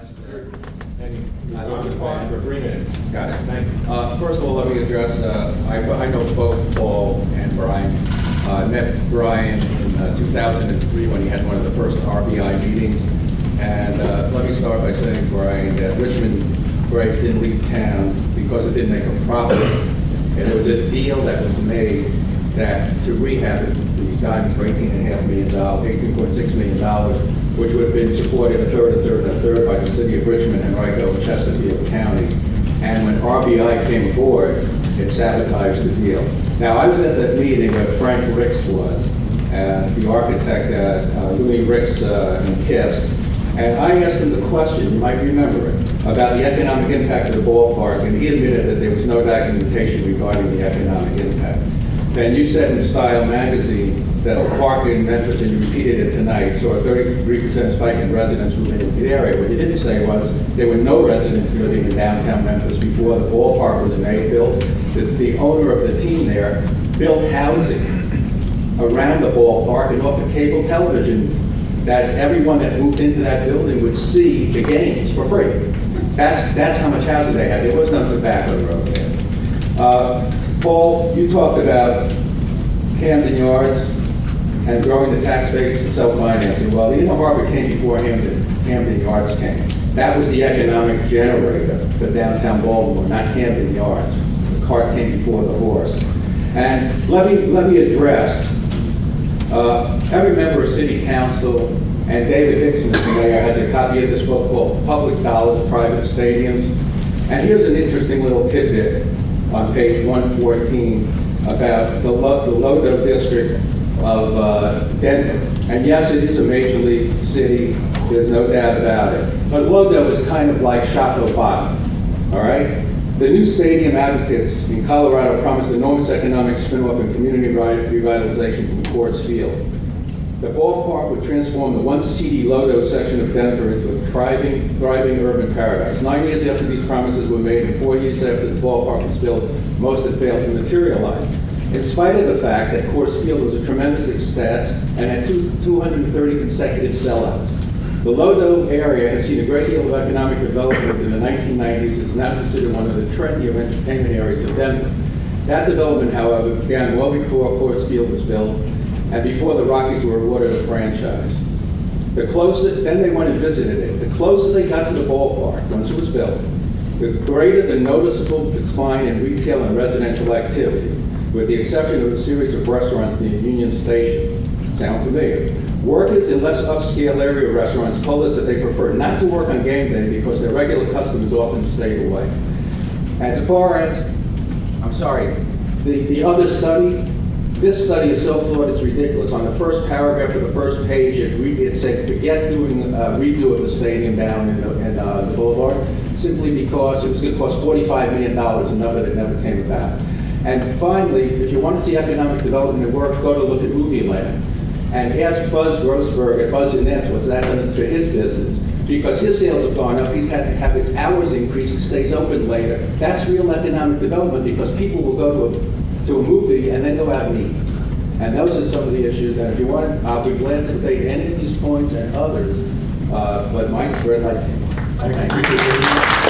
I don't define for 3 minutes. Got it. Thank you. First of all, let me address, I know both Paul and Brian. I met Brian in 2003 when he had one of the first RBI meetings. And let me start by saying, Brian, that Richmond VA didn't leave town because it didn't make a profit. And it was a deal that was made that to rehab it, these diamonds for $18.5 million, $18.6 million, which would have been supported a third by the city of Richmond and Rico and Chesterfield County. And when RBI came aboard, it sabotaged the deal. Now, I was at that meeting where Frank Ricks was, the architect, Louis Ricks in KISS, and I asked him the question, you might remember it, about the economic impact of the ballpark, and he admitted that there was no documentation regarding the economic impact. Then you said in Style magazine that the park in Memphis, and you repeated it tonight, saw a 33% spike in residents moving into the area. What you didn't say was there were no residents living in downtown Memphis before the ballpark was built. The owner of the team there built housing around the ballpark and off the cable television that everyone that moved into that building would see the games for free. That's how much housing they had. There was no tobacco road there. Paul, you talked about Camden Yards and growing the tax base and self-financing. Well, the Inner Harbor came before Camden Yards came. That was the economic generator for downtown Baltimore, not Camden Yards. The cart came before the horse. And let me address, every member of City Council and David Dixon, the mayor, has a copy of this book called Public Dollars, Private Stadiums. And here's an interesting little tidbit on page 114 about the Lodo district of Denver. And yes, it is a major league city, there's no doubt about it. But Lodo is kind of like Shockoe Bottom, all right? The new stadium advocates in Colorado promised enormous economic spin-off and community revitalization from Coors Field. The ballpark would transform the once seedy Lodo section of Denver into a thriving urban paradise. 9 years after these promises were made and 4 years after the ballpark was built, most had failed to materialize. In spite of the fact that Coors Field was a tremendous success and had 230 consecutive sellouts. The Lodo area has seen a great deal of economic development in the 1990s. It's now considered one of the trendier entertainment areas of Denver. That development, however, began well before Coors Field was built and before the Rockies were awarded a franchise. Then they went and visited it. The closer they got to the ballpark, once it was built, the greater the noticeable decline in retail and residential activity, with the exception of a series of restaurants near Union Station. Sound familiar? Workers in less upscale area restaurants told us that they prefer not to work on game day because their regular customers often stayed away. As far as, the other study, this study is so flawed it's ridiculous. On the first paragraph of the first page, it said forget doing a redo of the stadium down in the boulevard, simply because it was going to cost $45 million, a number that never came about. And finally, if you want to see economic development at work, go to look at Movie Land. And ask Buzz Grossberg at Buzz and Nets what's that done to his business. Because his sales have gone up, he's had to have his hours increased, he stays open later. That's real economic development because people will go to a movie and then go out and eat. And those are some of the issues, and if you want, I'll be glad to debate any of these points and others, but my red light came on. Thank you.